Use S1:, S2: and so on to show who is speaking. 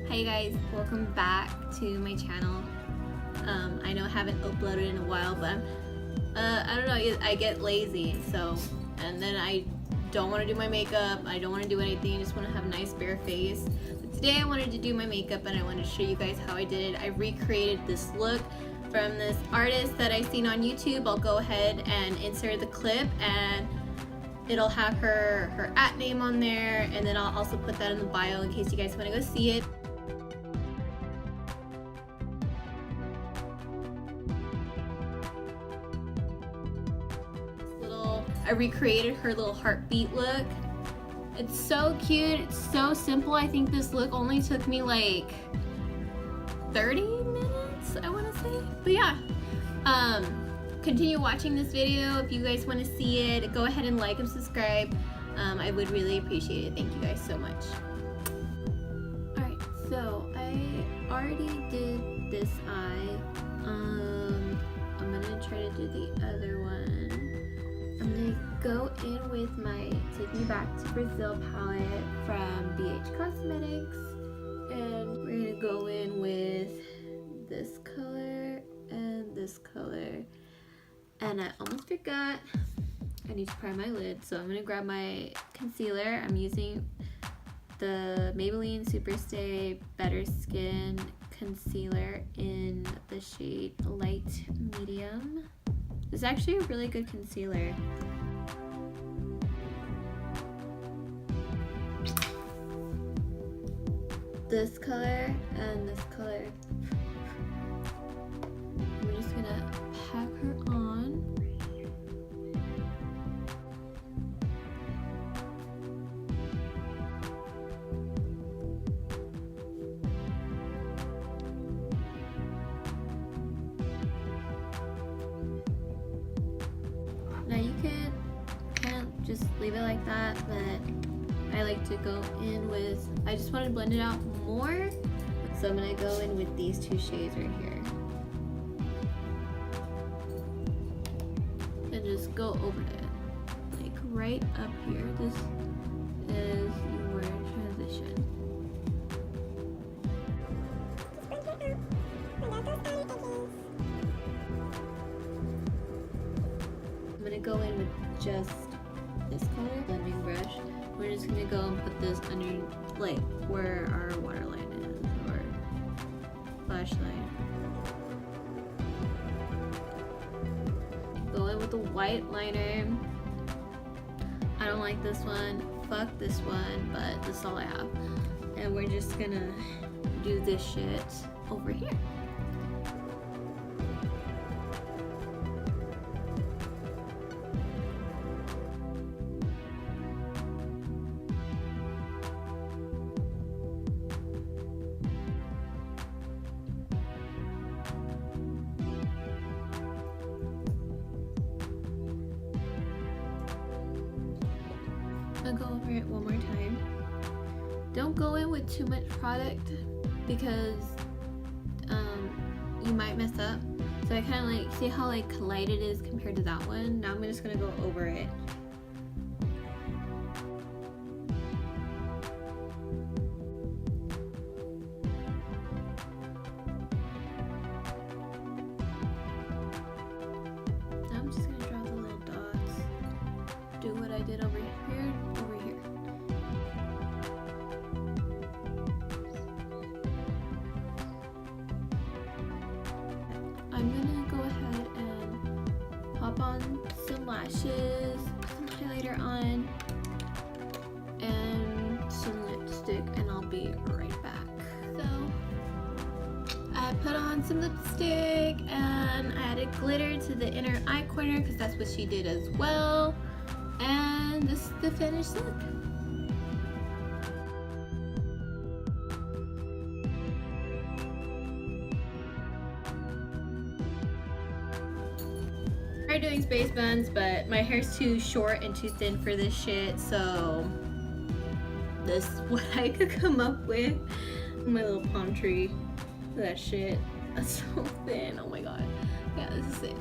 S1: Hi guys, welcome back to my channel. I know I haven't uploaded in a while, but I don't know, I get lazy, and then I don't want to do my makeup, I don't want to do anything, I just want to have a nice bare face. But today I wanted to do my makeup and I wanted to show you guys how I did it. I recreated this look from this artist that I've seen on YouTube. I'll go ahead and insert the clip and it'll have her @ name on there, and then I'll also put that in the bio in case you guys want to go see it. I recreated her little heartbeat look. It's so cute, it's so simple. I think this look only took me like 30 minutes, I want to say. But yeah, continue watching this video. If you guys want to see it, go ahead and like and subscribe. I would really appreciate it. Thank you guys so much. Alright, so I already did this eye. I'm gonna try to do the other one. I'm gonna go in with my Take Me Back to Brazil palette from BH Cosmetics, and we're gonna go in with this color and this color. And I almost forgot, I need to prime my lid, so I'm gonna grab my concealer. I'm using the Maybelline Superstay Better Skin Concealer in the shade Light Medium. It's actually a really good concealer. This color and this color. I'm just gonna pack her on. Now you can kind of just leave it like that, but I like to go in with, I just want to blend it out more, so I'm going to go in with these two shades right here. And just go over it, like right up here. This is your transition. I'm gonna go in with just this color blending brush. We're just gonna go and put this under, like, where our waterline is, or flashlight. Go in with the white liner. I don't like this one. Fuck this one, but this is all I have. And we're just gonna do this shit over here. I'll go over it one more time. Don't go in with too much product because you might mess up. So I kind of like, see how like light it is compared to that one? Now I'm just gonna go over it. Now I'm just gonna draw the little dots. Do what I did over here, over here. I'm gonna go ahead and pop on some lashes, put some highlighter on, and some lipstick, and I'll be right back. So I put on some lipstick and I added glitter to the inner eye corner because that's what she did as well. And this is the finished look. I tried doing space buns, but my hair's too short and too thin for this shit, so this is what I could come up with. My little palm tree. That shit. That's so thin. Oh my god. Yeah, this is it.